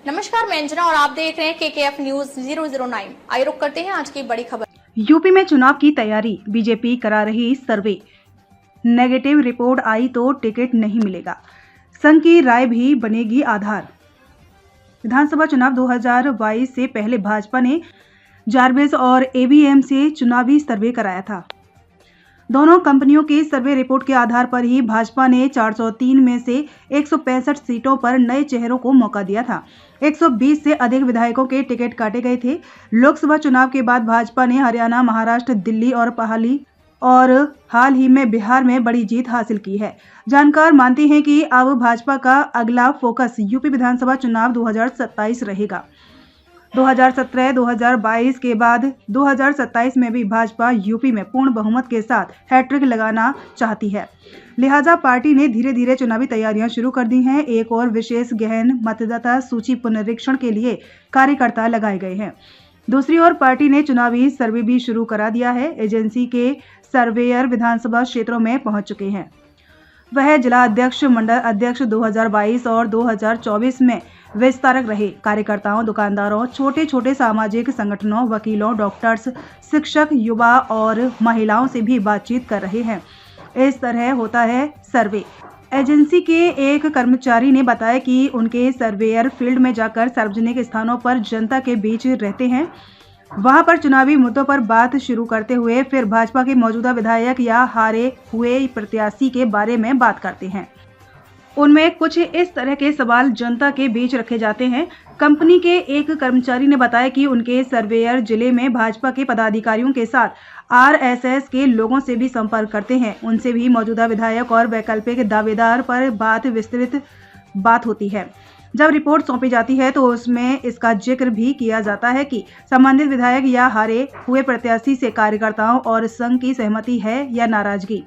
नमस्कार, मैं अंजना और आप देख रहे हैं KKF न्यूज 009। आइए रुक करते हैं आज की बड़ी खबर। यूपी में चुनाव की तैयारी, बीजेपी करा रही सर्वे। नेगेटिव रिपोर्ट आई तो टिकट नहीं मिलेगा, संघ की राय भी बनेगी आधार। विधानसभा चुनाव 2022 से पहले भाजपा ने जार्विस और ABM से चुनावी सर्वे कराया था। दोनों कंपनियों के सर्वे रिपोर्ट के आधार पर ही भाजपा ने 403 में से 165 सीटों पर नए चेहरों को मौका दिया था। 120 से अधिक विधायकों के टिकट काटे गए थे। लोकसभा चुनाव के बाद भाजपा ने हरियाणा, महाराष्ट्र, दिल्ली और हाल ही में बिहार में बड़ी जीत हासिल की है। जानकार मानते हैं कि अब भाजपा का अगला फोकस यूपी विधानसभा चुनाव 2027 रहेगा। 2017-2022 के बाद 2027 में भी भाजपा यूपी में पूर्ण बहुमत के साथ हैट्रिक लगाना चाहती है। लिहाजा पार्टी ने धीरे धीरे चुनावी तैयारियां शुरू कर दी हैं। एक और विशेष गहन मतदाता सूची पुनरीक्षण के लिए कार्यकर्ता लगाए गए हैं। दूसरी ओर पार्टी ने चुनावी सर्वे भी शुरू करा दिया है। एजेंसी के सर्वेयर विधानसभा क्षेत्रों में पहुंच चुके हैं। वह जिला अध्यक्ष, मंडल अध्यक्ष 2022 और 2024 में विस्तारक रहे। कार्यकर्ताओं, दुकानदारों, छोटे छोटे सामाजिक संगठनों, वकीलों, डॉक्टर्स, शिक्षक, युवा और महिलाओं से भी बातचीत कर रहे हैं। इस तरह होता है सर्वे। एजेंसी के एक कर्मचारी ने बताया कि उनके सर्वेयर फील्ड में जाकर सार्वजनिक स्थानों पर जनता के बीच रहते हैं। वहां पर चुनावी मुद्दों पर बात शुरू करते हुए फिर भाजपा के मौजूदा विधायक या हारे हुए प्रत्याशी के बारे में बात करते हैं। उनमें कुछ इस तरह के सवाल जनता के बीच रखे जाते हैं। कंपनी के एक कर्मचारी ने बताया कि उनके सर्वेयर जिले में भाजपा के पदाधिकारियों के साथ RSS के लोगों से भी संपर्क करते हैं। उनसे भी मौजूदा विधायक और वैकल्पिक दावेदार पर विस्तृत बात होती है। जब रिपोर्ट सौंपी जाती है तो उसमें इसका जिक्र भी किया जाता है कि संबंधित विधायक या हारे हुए प्रत्याशी से कार्यकर्ताओं और संघ की सहमति है या नाराजगी।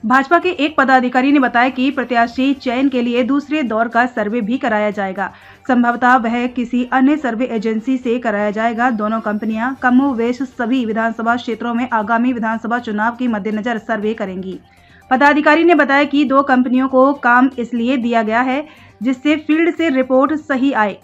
भाजपा के एक पदाधिकारी ने बताया कि प्रत्याशी चयन के लिए दूसरे दौर का सर्वे भी कराया जाएगा। संभवतः वह किसी अन्य सर्वे एजेंसी से कराया जाएगा। दोनों कंपनियां कमोवेश सभी विधानसभा क्षेत्रों में आगामी विधानसभा चुनाव के मद्देनजर सर्वे करेंगी। पदाधिकारी ने बताया कि दो कंपनियों को काम इसलिए दिया गया है जिससे फील्ड से रिपोर्ट सही आए।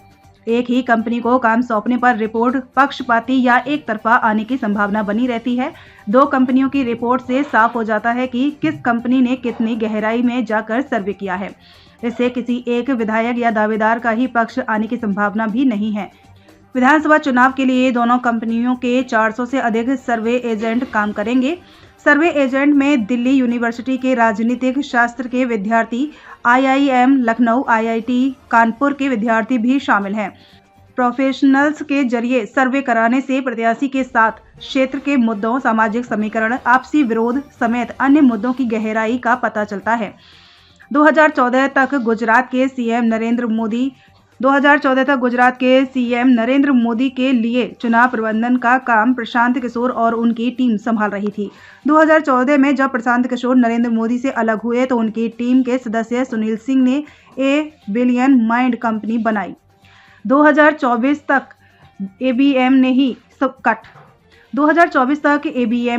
एक ही कंपनी को काम सौंपने पर रिपोर्ट पक्षपाती या एक तरफा आने की संभावना बनी रहती है। दो कंपनियों की रिपोर्ट से साफ हो जाता है कि किस कंपनी ने कितनी गहराई में जाकर सर्वे किया है। इससे किसी एक विधायक या दावेदार का ही पक्ष आने की संभावना भी नहीं है। विधानसभा चुनाव के लिए दोनों कंपनियों के 400 से अधिक सर्वे एजेंट काम करेंगे। सर्वे एजेंट में दिल्ली यूनिवर्सिटी के राजनीतिक शास्त्र के विद्यार्थी, IIM लखनऊ, IIT कानपुर के विद्यार्थी भी शामिल हैं। प्रोफेशनल्स के जरिए सर्वे कराने से प्रत्याशी के साथ क्षेत्र के मुद्दों, सामाजिक समीकरण, आपसी विरोध समेत अन्य मुद्दों की गहराई का पता चलता है। 2014 तक गुजरात के CM नरेंद्र मोदी के लिए चुनाव प्रबंधन का काम प्रशांत किशोर और उनकी टीम संभाल रही थी। 2014 में जब प्रशांत किशोर नरेंद्र मोदी से अलग हुए तो उनकी टीम के सदस्य सुनील सिंह ने A बिलियन माइंड कंपनी बनाई। 2024 तक ABM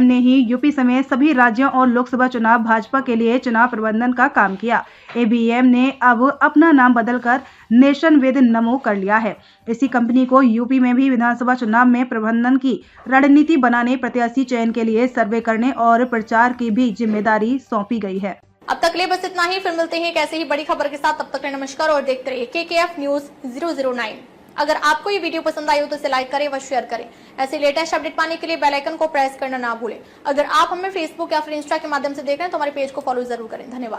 ने ही यूपी समेत सभी राज्यों और लोकसभा चुनाव भाजपा के लिए चुनाव प्रबंधन का काम किया। ABM ने अब अपना नाम बदलकर नेशन विद नमो कर लिया है। इसी कंपनी को यूपी में भी विधानसभा चुनाव में प्रबंधन की रणनीति बनाने, प्रत्याशी चयन के लिए सर्वे करने और प्रचार की भी जिम्मेदारी सौंपी गई है। अब तक ले बस इतना ही। फिर मिलते हैं एक ऐसे ही बड़ी खबर के साथ। तब तक के नमस्कार और देखते रहिए KKF न्यूज 009। अगर आपको ये वीडियो पसंद आई हो तो इसे लाइक करें व शेयर करें। ऐसे लेटेस्ट अपडेट पाने के लिए बेल आइकन को प्रेस करना ना भूलें। अगर आप हमें फेसबुक या फिर इंस्टा के माध्यम से देख रहे हैं तो हमारे पेज को फॉलो जरूर करें। धन्यवाद।